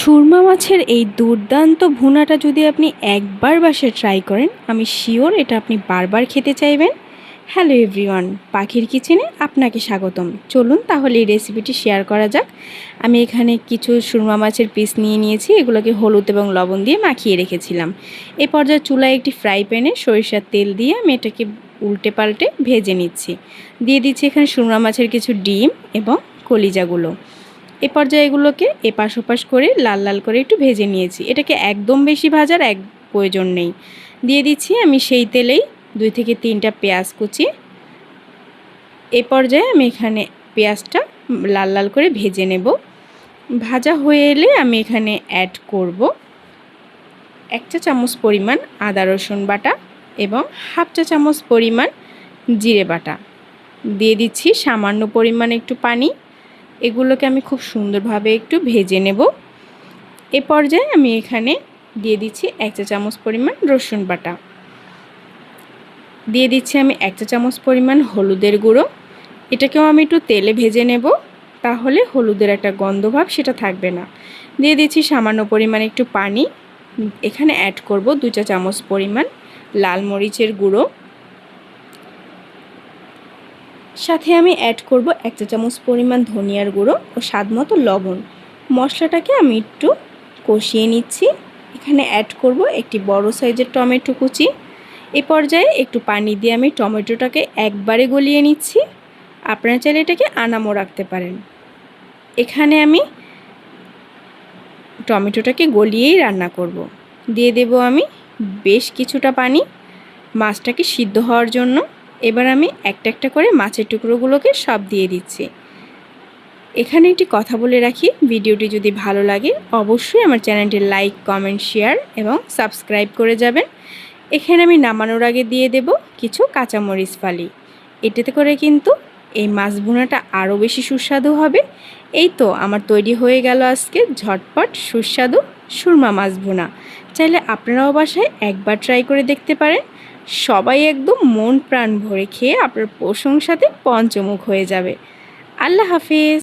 সুরমা মাছের এই দুর্দান্ত ভুনাটা যদি আপনি একবার বাসায় ট্রাই করেন, আমি শিওর এটা আপনি বারবার খেতে চাইবেন। হ্যালো এভরিওয়ান, পাখির কিচেনে আপনাকে স্বাগতম। চলুন তাহলে এই রেসিপিটি শেয়ার করা যাক। আমি এখানে কিছু সুরমা মাছের পিস নিয়ে নিয়েছি, এগুলোকে হলুদ এবং লবণ দিয়ে মাখিয়ে রেখেছিলাম। এ পর্যায়ে চুলায় একটি ফ্রাই প্যানে সরিষার তেল দিয়ে আমি এটাকে উল্টে পাল্টে ভেজে নিচ্ছি। দিয়ে দিচ্ছি এখানে সুরমা মাছের কিছু ডিম এবং কলিজাগুলো। এ পর্যায়ে এগুলোকে এপাশ ওপাশ করে লাল লাল করে একটু ভেজে নিয়েছি। এটাকে একদম বেশি ভাজার প্রয়োজন নেই। দিয়ে দিচ্ছি আমি সেই তেলেই 2 থেকে 3টা পেঁয়াজ কুচি। এ পর্যায়ে আমি এখানে পেঁয়াজটা লাল লাল করে ভেজে নেব। ভাজা হয়ে এলে আমি এখানে অ্যাড করব 1 চা চামচ পরিমাণ আদা রসুন বাটা এবং 1/2 চা চামচ পরিমাণ জিরে বাটা। দিয়ে দিচ্ছি সামান্য পরিমাণ একটু পানি। এগুলোকে আমি খুব সুন্দরভাবে একটু ভেজে নেব। এ পর্যায়ে আমি এখানে দিয়ে দিচ্ছি 1 চা চামচ পরিমাণ রসুন বাটা। দিয়ে দিচ্ছি আমি 1 চা চামচ পরিমাণ হলুদের গুঁড়ো। এটাকেও আমি একটু তেলে ভেজে নেব, তাহলে হলুদের একটা গন্ধভাব সেটা থাকবে না। দিয়ে দিচ্ছি সামান্য পরিমাণ একটু পানি। এখানে অ্যাড করব 2 চা চামচ পরিমাণ লাল মরিচের গুঁড়ো। সাথে আমি অ্যাড করব 1 চা চামচ পরিমাণ ধনিয়ার গুঁড়ো ও স্বাদমতো লবণ। মশলাটাকে আমি একটু কষিয়ে নিচ্ছি। এখানে অ্যাড করব একটি বড় সাইজের টমেটো কুচি। এ পর্যায়ে একটু পানি দিয়ে আমি টমেটোটাকে একবারে গলিয়ে নিচ্ছি। আপনারা চাইলে এটাকে আনামও রাখতে পারেন। এখানে আমি টমেটোটাকে গলিয়েই রান্না করব। দিয়ে দেব আমি বেশ কিছুটা পানি মাছটাকে সিদ্ধ হওয়ার জন্য। এবার আমি একটা একটা করে মাছের টুকরোগুলোকে সব দিয়ে দিচ্ছি। এখানে একটি কথা বলে রাখি, ভিডিওটি যদি ভালো লাগে অবশ্যই আমার চ্যানেলটি লাইক, কমেন্ট, শেয়ার এবং সাবস্ক্রাইব করে যাবেন। এখানে আমি নামানোর আগে দিয়ে দেব কিছু কাঁচামরিচ ফালি। এটাতে করে কিন্তু এই মাছ ভুনাটা আরও বেশি সুস্বাদু হবে। এই তো আমার তৈরি হয়ে গেল আজকে ঝটপট সুস্বাদু সুরমা মাছ ভুনা। চাইলে আপনারাও বাসায় একবার ট্রাই করে দেখতে পারেন। সবাই একদম মন প্রাণ ভরে খেয়ে আপনার প্রশংসাতে পঞ্চমুখ হয়ে যাবে। আল্লাহ হাফেজ।